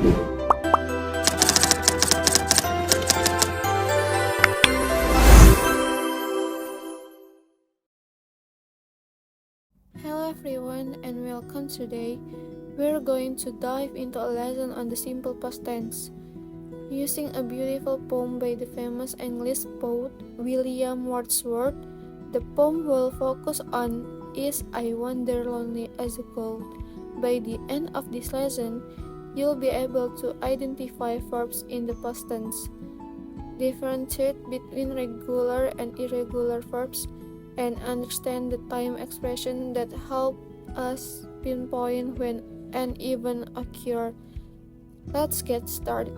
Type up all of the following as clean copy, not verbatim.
Hello everyone and welcome today. We're going to dive into a lesson on the simple past tense. Using a beautiful poem by the famous English poet William Wordsworth, the poem will focus on Is I Wander Lonely as a Goat. By the end of this lesson, you'll be able to identify verbs in the past tense, differentiate between regular and irregular verbs, and understand the time expression that help us pinpoint when an event occurred. Let's get started.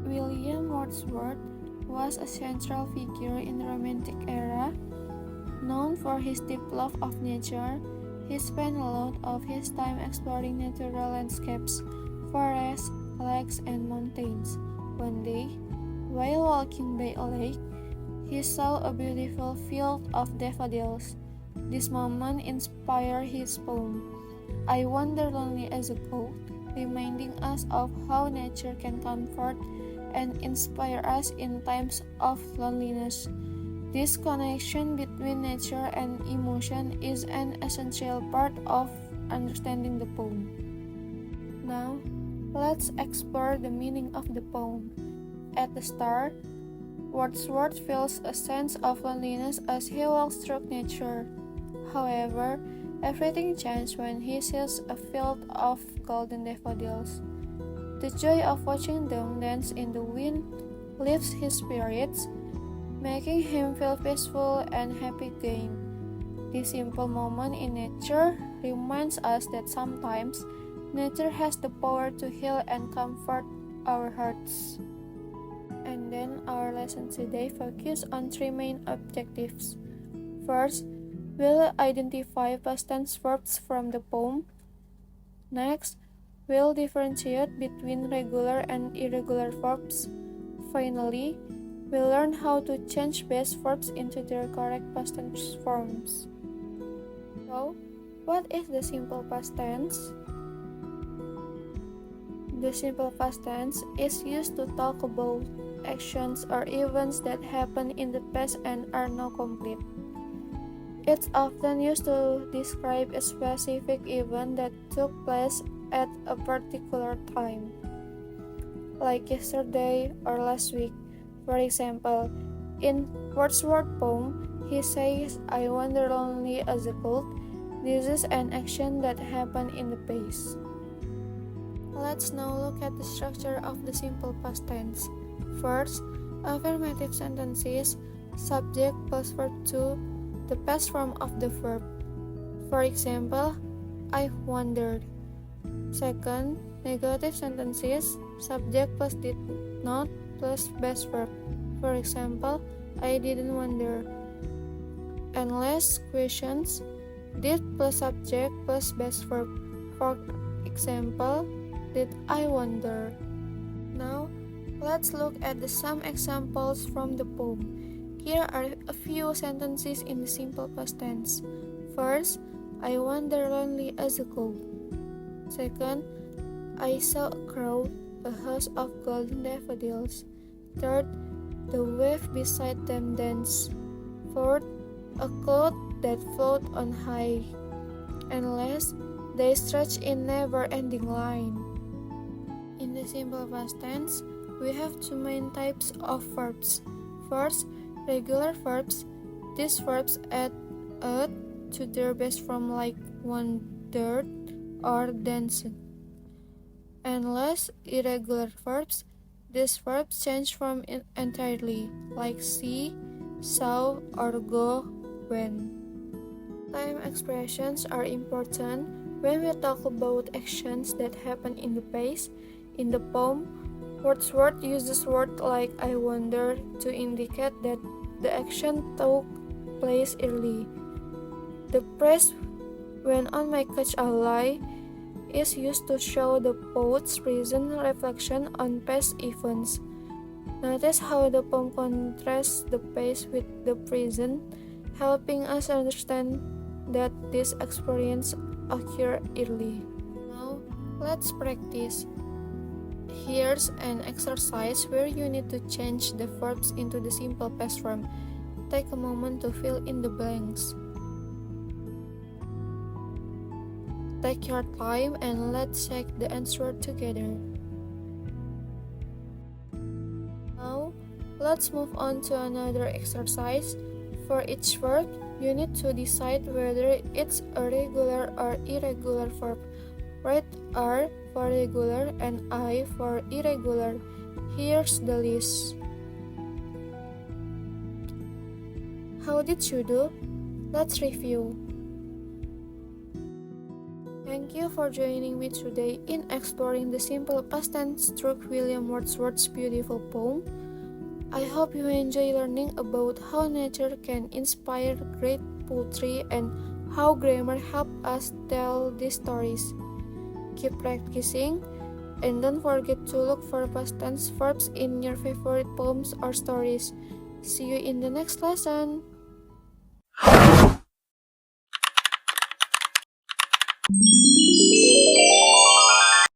William Wordsworth was a central figure in the Romantic era. Known for his deep love of nature, he spent a lot of his time exploring natural landscapes, forests, lakes, and mountains. One day, while walking by a lake, he saw a beautiful field of daffodils. This moment inspired his poem, I Wander Lonely as a Goat, reminding us of how nature can comfort and inspire us in times of loneliness. This connection between nature and emotion is an essential part of understanding the poem. Now, let's explore the meaning of the poem. At the start, Wordsworth feels a sense of loneliness as he walks through nature. However, everything changes when he sees a field of golden daffodils. The joy of watching them dance in the wind lifts his spirits, making him feel peaceful and happy again. This simple moment in nature reminds us that sometimes nature has the power to heal and comfort our hearts. And then our lesson today focuses on three main objectives. First, we'll identify past tense verbs from the poem. Next, we'll differentiate between regular and irregular verbs. Finally, we'll learn how to change base verbs into their correct past tense forms. So, what is the simple past tense? The simple past tense is used to talk about actions or events that happened in the past and are now complete. It's often used to describe a specific event that took place at a particular time, like yesterday or last week. For example, in Wordsworth's poem, he says, I wander lonely as a goat. This is an action that happened in the past. Let's now look at the structure of the simple past tense. First, affirmative sentences, subject plus verb to the past form of the verb. For example, I wandered. Second, negative sentences, subject plus did not plus base verb. For example, I didn't wander. And last, questions, did plus subject plus base verb. For example, did I wander? Now, let's look at some examples from the poem. Here are a few sentences in the simple past tense. First, I wander lonely as a goat. Second, I saw a crowd, a house of golden daffodils. Third, the wave beside them danced. Fourth, a cloud that floated on high. And last, they stretch in never-ending line. In the simple past tense, we have two main types of verbs. First, regular verbs. These verbs add "ed" to their base form like wandered or danced. And last, irregular verbs. These verbs change form entirely, like see, saw, or go, went. Time expressions are important when we talk about actions that happen in the past. In the poem, Wordsworth uses words like I wander to indicate that the action took place early. The phrase, when on my couch I lie, is used to show the poet's present reflection on past events. Notice how the poem contrasts the past with the present, helping us understand that this experience occurred early. Now, let's practice. Here's an exercise where you need to change the verbs into the simple past form. Take a moment to fill in the blanks. Take your time and let's check the answer together. Now, let's move on to another exercise. For each verb, you need to decide whether it's a regular or irregular verb. Write R for regular and I for irregular. Here's the list. How did you do? Let's review. Thank you for joining me today in exploring the simple past tense through William Wordsworth's beautiful poem. I hope you enjoy learning about how nature can inspire great poetry and how grammar helps us tell these stories. Keep practicing, and don't forget to look for past tense verbs in your favorite poems or stories. See you in the next lesson.